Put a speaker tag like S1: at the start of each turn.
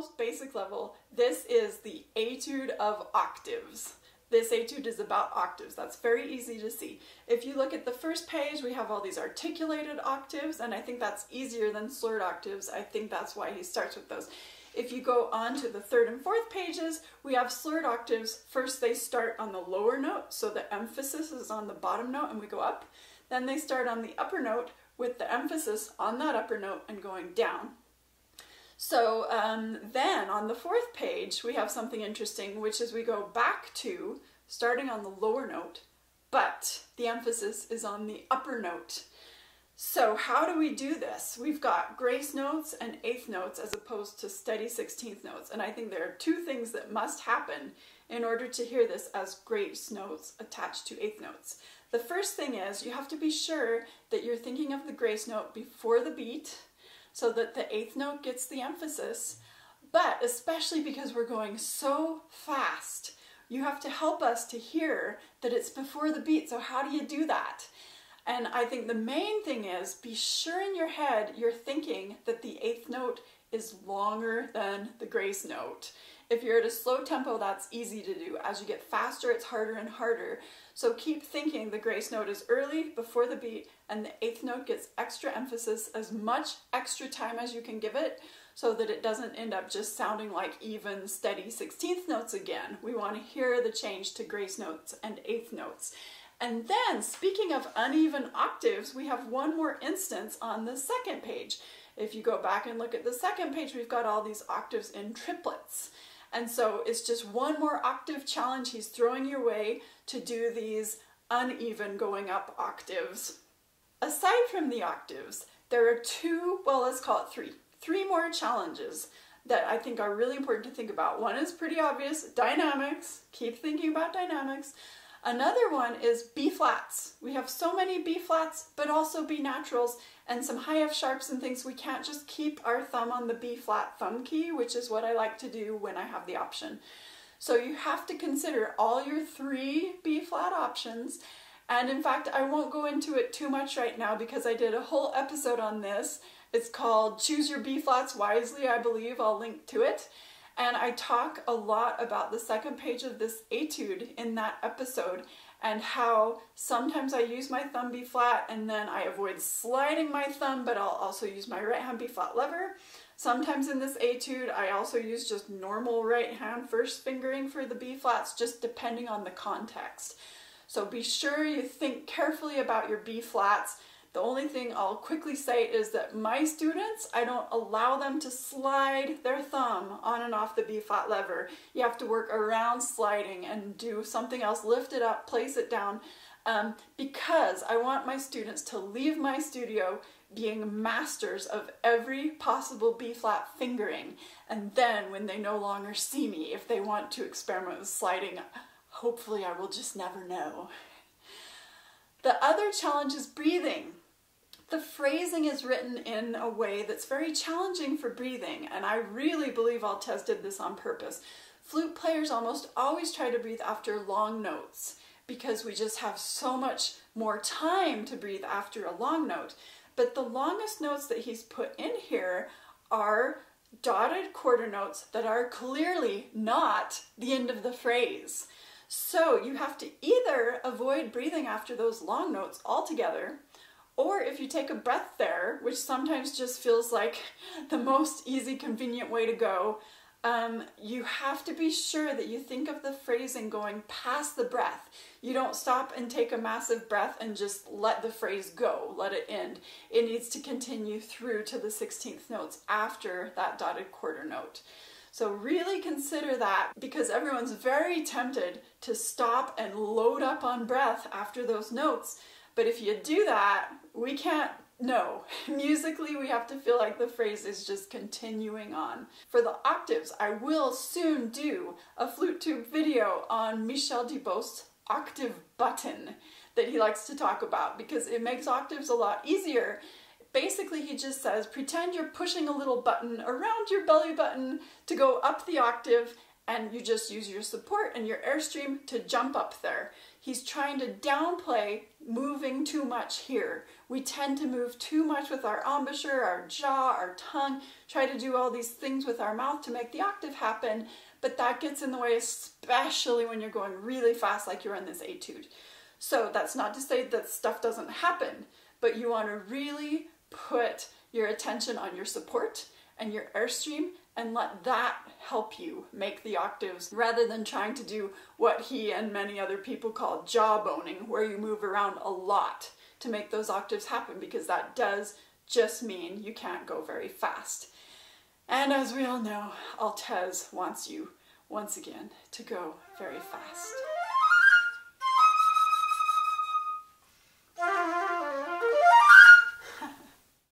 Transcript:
S1: most basic level, this is the Etude of Octaves. This etude is about octaves. That's very easy to see. If you look at the first page, we have all these articulated octaves, and I think that's easier than slurred octaves. I think that's why he starts with those. If you go on to the third and fourth pages, we have slurred octaves. First, they start on the lower note, so the emphasis is on the bottom note, and we go up. Then they start on the upper note with the emphasis on that upper note and going down. So then on the fourth page, we have something interesting, which is we go back to starting on the lower note, but the emphasis is on the upper note. So how do we do this? We've got grace notes and eighth notes as opposed to steady 16th notes. And I think there are two things that must happen in order to hear this as grace notes attached to eighth notes. The first thing is you have to be sure that you're thinking of the grace note before the beat, so that the eighth note gets the emphasis, but especially because we're going so fast, you have to help us to hear that it's before the beat. So how do you do that? And I think the main thing is, be sure in your head you're thinking that the 8th note is longer than the grace note. If you're at a slow tempo, that's easy to do. As you get faster, it's harder and harder. So keep thinking the grace note is early, before the beat, and the 8th note gets extra emphasis, as much extra time as you can give it, so that it doesn't end up just sounding like even, steady 16th notes again. We want to hear the change to grace notes and 8th notes. And then, speaking of uneven octaves, we have one more instance on the second page. If you go back and look at the second page, we've got all these octaves in triplets. And so it's just one more octave challenge he's throwing your way to do these uneven going up octaves. Aside from the octaves, there are let's call it three more challenges that I think are really important to think about. One is pretty obvious, dynamics. Keep thinking about dynamics. Another one is B flats. We have so many B flats, but also B naturals and some high F sharps and things. We can't just keep our thumb on the B flat thumb key, which is what I like to do when I have the option. So you have to consider all your 3 B flat options. And in fact, I won't go into it too much right now because I did a whole episode on this. It's called Choose Your B Flats Wisely, I believe. I'll link to it. And I talk a lot about the second page of this etude in that episode, and how sometimes I use my thumb B flat and then I avoid sliding my thumb, but I'll also use my right hand B flat lever. Sometimes in this etude I also use just normal right hand first fingering for the B flats, just depending on the context. So be sure you think carefully about your B flats. The only thing I'll quickly say is that my students, I don't allow them to slide their thumb on and off the B flat lever. You have to work around sliding and do something else, lift it up, place it down, because I want my students to leave my studio being masters of every possible B flat fingering. And then when they no longer see me, if they want to experiment with sliding, hopefully I will just never know. The other challenge is breathing. The phrasing is written in a way that's very challenging for breathing, and I really believe Altès did this on purpose. Flute players almost always try to breathe after long notes because we just have so much more time to breathe after a long note. But the longest notes that he's put in here are dotted quarter notes that are clearly not the end of the phrase. So you have to either avoid breathing after those long notes altogether, or if you take a breath there, which sometimes just feels like the most easy, convenient way to go, you have to be sure that you think of the phrasing going past the breath. You don't stop and take a massive breath and just let the phrase go, let it end. It needs to continue through to the 16th notes after that dotted quarter note. So really consider that, because everyone's very tempted to stop and load up on breath after those notes. But if you do that, we can't know. Musically, we have to feel like the phrase is just continuing on. For the octaves, I will soon do a flute tube video on Michel Dubost's octave button that he likes to talk about, because it makes octaves a lot easier. Basically, he just says, pretend you're pushing a little button around your belly button to go up the octave, and you just use your support and your airstream to jump up there. He's trying to downplay moving too much here. We tend to move too much with our embouchure, our jaw, our tongue, try to do all these things with our mouth to make the octave happen, but that gets in the way, especially when you're going really fast like you're in this etude. So that's not to say that stuff doesn't happen, but you want to really put your attention on your support and your airstream and let that help you make the octaves, rather than trying to do what he and many other people call jawboning, where you move around a lot to make those octaves happen, because that does just mean you can't go very fast. And as we all know, Altès wants you, once again, to go very fast.